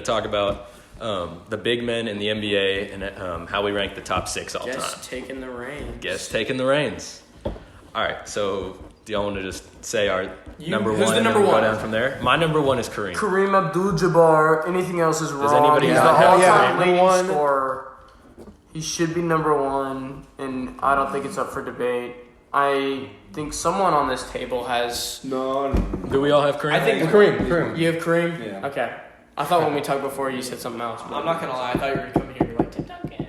to talk about the big men in the NBA and how we rank the top 6 all time. Guess taking the reins. Guess taking the reins. All right, so do y'all want to just say our number who's one? the number and one? Go down from there. My number 1 is Kareem. Kareem Abdul-Jabbar. Anything else is wrong. Does anybody He's not the have all-time Kareem? leading scorer. He should be number 1, and I don't think it's up for debate. I think someone on this table has. No. Do we all have Kareem? I think Kareem. You have Kareem? Yeah. Okay. I thought when we talked before you said something else. I'm not gonna lie. I thought you were gonna come in here and be like Tim Duncan.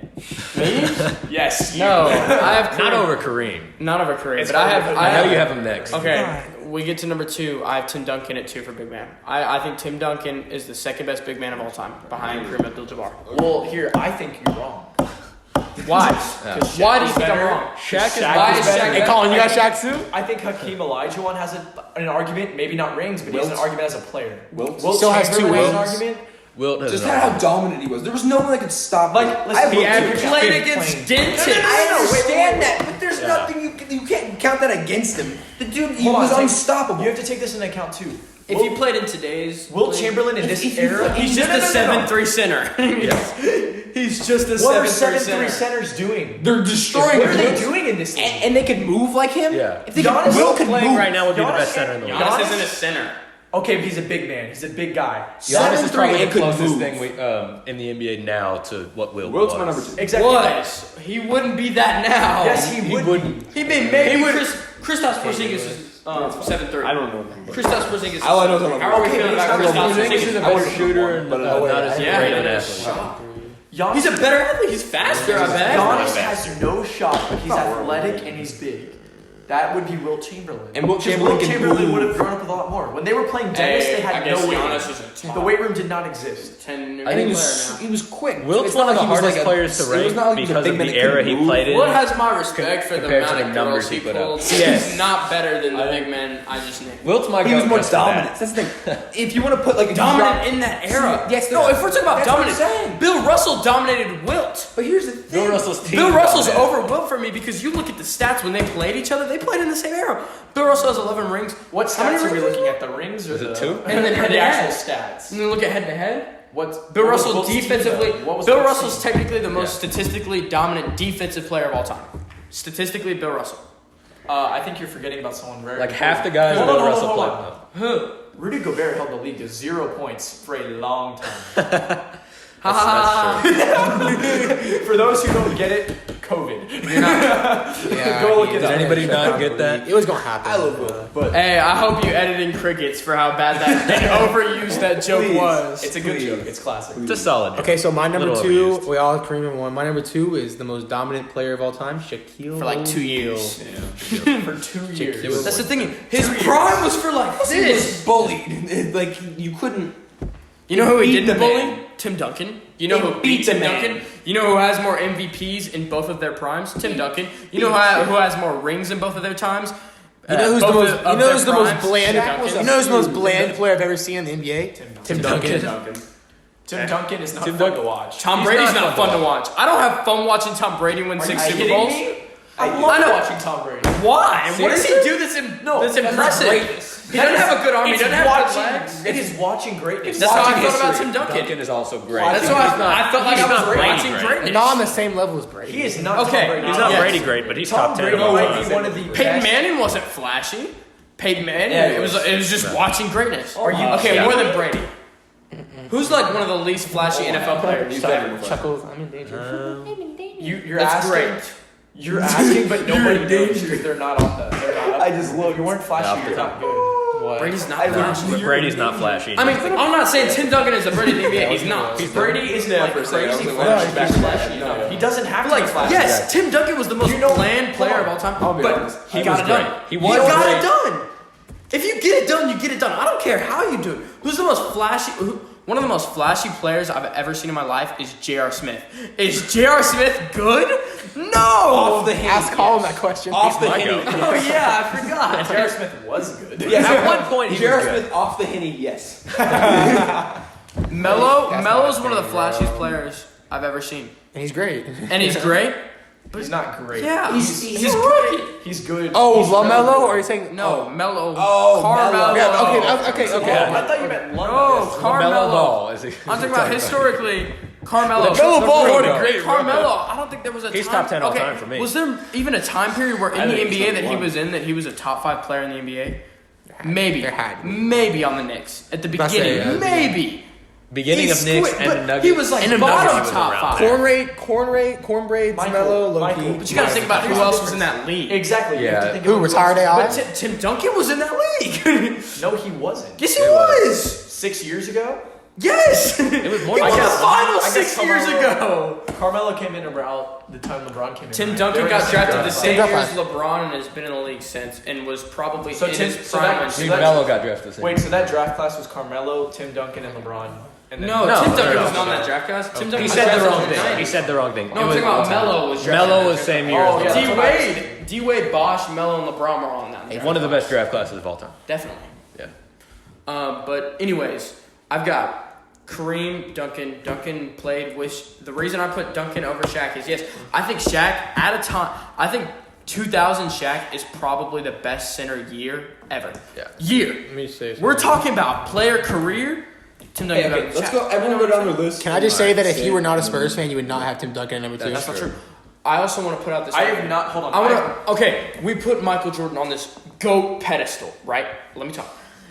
Me? Yes. No, I have Kareem. Not over Kareem. Not over Kareem, It's but I have. fine. I know you have him next. Okay, we get to number 2. I have Tim Duncan at 2 for big man. I think Tim Duncan is the second best big man of all time, behind Kareem Abdul-Jabbar. Well, here I think you're wrong. Why? Yeah. Why do you think I'm wrong? Shaq is Why is Shaq? Hey, Colin, you got Shaq too? I think Hakeem Olajuwon has an argument, maybe not rings, but he has an argument as a player. Wilt still has 2 Chamberlain has an rings. argument. Wilt has Just an how argument. dominant he was. There was no one that could stop him. Like, listen, he Played against Denton. I understand that, but there's Yeah. nothing you can't count that against him. The dude, he Hold on, was unstoppable. You have to take this into account too. If he played in today's Wilt Chamberlain in this era, he's just a 7'3" center. He's just a What are 7'3" 7'3" center. centers doing? They're destroying What are they him. doing in this league? And they could move like him? Yeah. If they Giannis could, Will is could Playing move. right now would be the Giannis best center in the league. Giannis Giannis isn't a center. Okay, but he's a big man. He's a big guy. Giannis is 7'3" probably and the could closest move. thing in the NBA now to what Wilt Wilt's was. my number 2. Exactly. Was. He wouldn't be that now. Yes, he would. wouldn't. He made maybe Kristaps Porzingis is 7'3". I don't know. Kristaps Porzingis is All I know is 7'3". I'm How are we okay, feeling but about he's not Kristaps Porzingis Porzingis? He's a I better was shooter and but not as Yeah, great he an is. athlete. Giannis, He's a better athlete. He's faster, I bet. Giannis has no shot, but he's athletic and he's big. That would be Wilt Chamberlain. And Wilt Because Chamberlain can Chamberlain move. would have grown up with a lot more. When they were playing Dennis, they had no weight room. The weight room did not exist. 10 I think player he was quick. Wilt's It's one not of the like he was hardest like players to it was rank not like he was a because big of man the that era couldn't he move. played in. What has my respect for the compared to amount the of numbers girls he he put up. pulled? Yes. He's not better than the big men I just named. Wilt's my He was goat more just for that. dominant. That's the thing. If you want to put like a Dominant in that era. Yes, No, if we're talking about that's what I'm dominant, saying. Bill Russell dominated Wilt. But here's the thing. Bill Russell's team. Bill Russell's dominated. over Wilt for me because you look at the stats when they played each other. They played in the same era. Bill Russell has 11 rings. What How many stats are we rings looking at? The rings or Is it the 2? And then the head-to-head. actual stats? And then look at head to head. What's Bill what was Russell Wilt's team, defensively. though? What was Bill Wilt's Russell's team? technically the most statistically dominant defensive player of all time. Statistically, Bill Russell. I think you're forgetting about someone very Like half the guys Hold Bill on, Russell hold played. on. Who? Rudy Gobert held the league to 0 points for a long time. That's true. For those who don't get it, COVID. Yeah, Go look he it Did up. anybody not get that? It was gonna happen. I love Will, but Hey, I hope you editing crickets for how bad that and overused that joke Please. was. It's a good joke. It's classic. It's a solid. Okay, so my number Little 2, overused. we all have Kareem in 1. My number 2 is the most dominant player of all time, Shaquille For like 2 years. For 2 years. That's the thing. His prime was for like he this. was bullied. Like you couldn't. You know who he beat didn't the bully? man. Tim Duncan. You know He who beat beat the Tim man. Duncan? You know who has more MVPs in both of their primes? Tim Duncan. You know who has more rings in both of their times? You know who's the Both most? of You know their who's the most primes? bland? Tim Duncan. You know who's the most bland player I've ever seen in the NBA? Tim Duncan. Tim Duncan is not Tim fun Duncan- to watch. Tom He's Brady's not not fun to watch. I don't have fun watching Tom Brady win 6 Super kidding Bowls. me? I love I know. watching Tom Brady. Why? What does he do that's, that's impressive? He doesn't have a good arm. He doesn't have good legs. It is watching greatness. That's how I Watching felt about history. Tim Duncan. Duncan is also great. That's why I felt like I was watching greatness. Not on the same level as Brady. He is not Okay, Tom Brady. He's not Yes. Brady great, but he's Tom top 10 Brady of all might time. be one of the Peyton best. Manning wasn't flashy. Peyton Manning, Yeah, it was just watching greatness. Are you okay? kidding More me? than Brady. Who's like one of the least flashy NFL players? He's better than Chuckles. I'm in danger. You're That's asking. great. You're asking, but nobody knows because they're not on the. They're not up. I just looked. You weren't flashy. Off the You're top. not good. Brady's not flashy. But Brady's not flashy. I mean, I'm not saying Tim Duncan is a Brady in the NBA. He's not. Brady isn't like for a second. I crazy was like, flashy. Flashy. No, he doesn't have to Like, be flashy. yes, Tim Duncan was the most bland player of all time, I'll be but honest. he He got was it done. great. He You was got great. it done. If you get it done, you get it done. I don't care how you do it. Who's the most flashy? One of the most flashy players I've ever seen in my life is J.R. Smith. Is J.R. Smith good? No. Off the Ask Colin that question. Off the my Henny. goat. Oh yeah, I forgot. J.R. Smith was good. Yes. At one point, he J.R. was good. Smith off the Henny, yes. Melo's one of the flashiest players I've ever seen, And he's great. and he's great. He's not great. Yeah, he's rookie. He's good. Oh, He's LaMelo, or are you saying No, Melo. Oh, Carmelo. Yeah, okay. Oh, I thought you meant No, Lundqvist. Carmelo. Ball, is he? I'm talking about historically. Carmelo. LaMelo Ball was a great Carmelo. I don't think there was a He's time. top 10 all time for me. Was there even a time period where in I the think he's NBA number that he one. was in that he was a top 5 player in the NBA? Maybe. There had to be. Maybe on the Knicks at the About to say, beginning. Maybe. Beginning He's of Knicks squid, and but Nuggets. he was like And bottom Nuggets, he was top around 5. there. Corn braids, Michael, Melo, Loki. Michael. But you got to think about who else was in that league. Exactly. You have to Yeah. think Who, about retired AI? But Tim Duncan was in that league. No, he wasn't. Yes, he was. 6 years ago, Yes. It was more He than won the that. finals I guess 6 years Carmelo- ago. Carmelo came in around the time LeBron came in. Tim right? Duncan They were got in drafted the draft same Draft year as class. LeBron and has been in the league since and was probably So in Tim- his so prime. that- when so he- that- Melo got drafted. Wait, so that draft class was Carmelo, Tim Duncan, and LeBron. And then No, No, Tim Duncan no, was no. not on that draft class. Tim Duncan He was said the drafted wrong in the thing. 90s. He said the wrong thing. No, I'm talking about Melo was drafted. Melo was same year Oh, as yeah. LeBron. that's what I was D-Wade, Bosh, Melo, and LeBron were all in that draft One of the class. best draft classes of all time. Definitely. Yeah. But anyways, I've got Kareem, Duncan. Duncan played with. The reason I put Duncan over Shaq is yes, I think Shaq at a time. I think 2000 Shaq is probably the best center year ever. Yeah. Year. Let me say We're talking about player career. Tim Duncan. Hey, okay, got let's Shaq. go. Everyone go down the list. Can I just say that if you were not a Spurs fan, you would not have Tim Duncan at number 2? That's not true. I also want to put out this. I have not. Hold on. I want to. Okay, we put Michael Jordan on this GOAT pedestal, right? Let me talk.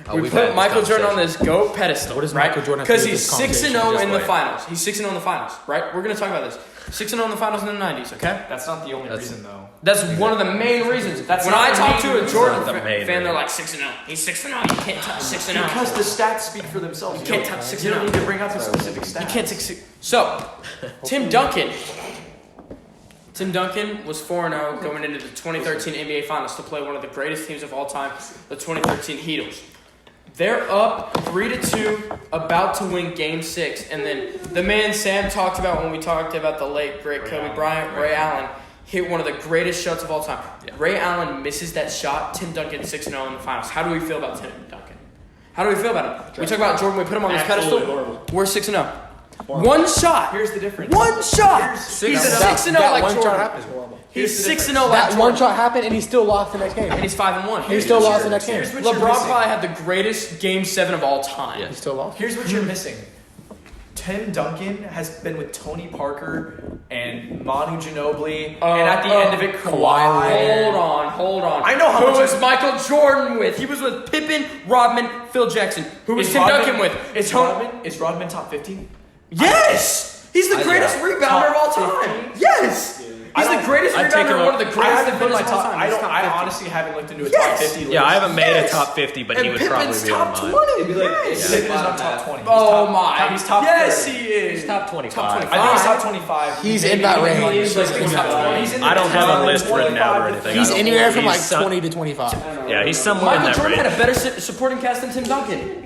Oh, we we've put had this Michael Jordan on conversation. this GOAT pedestal. What does right? Michael Jordan have to Because do with he's this 6-0 conversation? in the Just finals. He's 6-0 in the finals, right? We're gonna talk about this. 6-0 in the finals in the 90s. Okay. That's not the only That's- reason, though. That's one of the main reasons. That's when not I the talk main to a reason. Jordan That's not the main fan, they're reason. like 6-0. He's 6-0. You can't touch 6-0. Because the stats speak for themselves. You can't touch 6 You don't and need out. to bring out the specific stats. You can't take 6. So, Tim Duncan. Tim Duncan was 4-0 going into the 2013 NBA Finals to play one of the greatest teams of all time, the 2013 Heatles. They're up 3-2, about to win Game 6, and then the man Sam talked about when we talked about the late great Kobe Bryant, Ray Allen, hit one of the greatest shots of all time. Yeah. Ray Allen misses that shot. Tim Duncan 6-0 in the finals. How do we feel about Tim Duncan? How do we feel about him? We talk about Jordan. We put him on this Absolutely pedestal. horrible. We're 6-0. One shot. Here's the difference. One shot. Six He's and That- 6-0 that like one shot Jordan. happened. He's Here's the 6-0 like That Jordan. one shot happened, and he still lost the next game. And he's 5-1. He still lost the next game. Here's what you're LeBron missing. probably had the greatest Game 7 of all time. Yeah. He still lost. Here's what you're missing. Tim Duncan has been with Tony Parker and Manu Ginobili, and at the end of it, Kawhi. Hold on. I know how Who much was you- Michael Jordan with? He was with Pippen, Rodman, Phil Jackson. Who was Is Tim Rodman- Duncan with? Is Rodman top 50? Yes! He's the greatest rebounder of all time. Yes! He's the greatest I'd take rebounder, him one of the I greatest haven't put my defenders of all top. time. I He's don't. top I 50. honestly haven't looked into a Yes. top 50 list. Yeah, I haven't made Yes. a top 50, but And he would Pippen's probably be top on mine. 20. It'd be like Yes. Pippen is not top 20. He's Oh top, my. He's top Yes, 30. he is. He's top 25. Top I think he's top 25. He's Maybe in that even range. 20. He's like He's top 20. He's in the I don't have a list written out or 25 anything. He's I don't- anywhere from he's like some- 20 to 25. Yeah, he's somewhere in Michael that Jordan range. had a better supporting cast than Tim Duncan.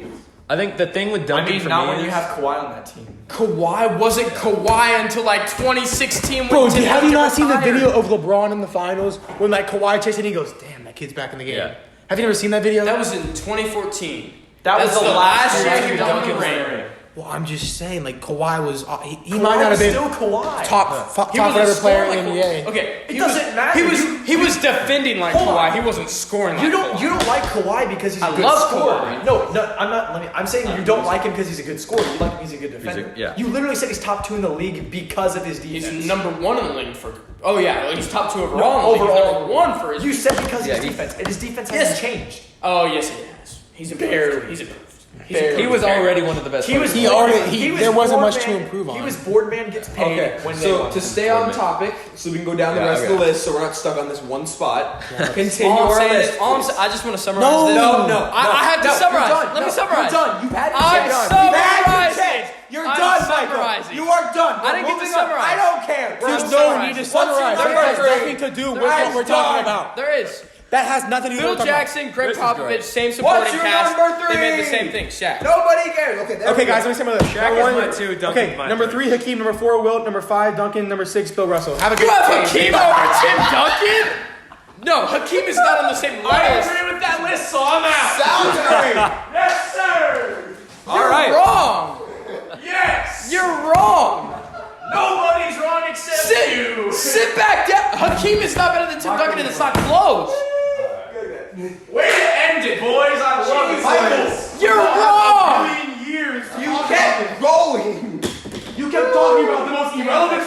I think the thing with I Duncan mean, for not me when you is- have Kawhi on that team. Kawhi wasn't Kawhi until like 2016. Bro, when Tim have you Duncan not seen the retired. video of LeBron in the finals when like Kawhi chased it and he goes, "Damn, that kid's back in the game." Yeah. Have you never seen that video? That was in 2014. That That's was the last year Tim he won Duncan the was ring. there. Well, I'm just saying, like Kawhi was, he Kawhi might not have was been still Kawhi. top He top wasn't whatever player scoring in the like NBA. Kawhi. Okay, It he doesn't was, matter. He was defending like Hold on. Kawhi. He wasn't scoring like You Kawhi. don't like Kawhi because he's a I good love scorer. Kawhi. No, I'm not. I'm saying you don't like him because he's a good scorer. You like him because he's a good defender. yeah. You literally said he's top 2 in the league because of his defense. He's number 1 in the league for. Oh yeah, he's top 2 overall. No, in the league. He's overall. number 1 for his. You said because of Yeah, his he- defense, and his defense Yes. hasn't changed. Oh yes, he has. He's improved. Barely. He's improved. Barely. He was already one of the best. He was. He players. already- was there wasn't board much to man- improve on. He was board man gets paid Okay, when they so want to him. stay on topic, so we can go down the Yeah, rest of okay. the list, so we're not stuck on this one spot. Continue All I'm our saying list. is, please. I just want to summarize No, this. No, I have to no, summarize. You're done. Let me No, summarize. You're done. You've had your I'm chance. summarizing. You've had your chance. You're I'm done, Michael. summarizing. You are done. I didn't get to Moving on. summarize. I don't care. There's I'm no summarizing. need to What's summarize. your That has number nothing to do with That's what we're talking done. about. There is. That has nothing to do Phil with what we're talking Jackson, Greg This is Popovich, great. same supporting What's your cast. number They made the 3? same thing. Shaq. Nobody cares. Okay, there about. Okay, we go. guys, let me say my list. Shaq Number is one, my 2, Duncan's okay, my number 3. 3, Hakeem. Number 4, Wilt. Number 5, Duncan. Number 6, Bill Russell. Have a You good have day. Hakeem over Tim Duncan? No, Hakeem is not on the same level. I agree with that list, so I'm out. Sounds great. Yes, sir. You're right. wrong. Yes. You're wrong. Nobody's wrong except you. Sit back down. Hakeem is not better than Tim Duncan, and it's not close. Way to end it, boys. I love it. Michael, You're wrong. Years. you kept going. You kept talking about the most irrelevant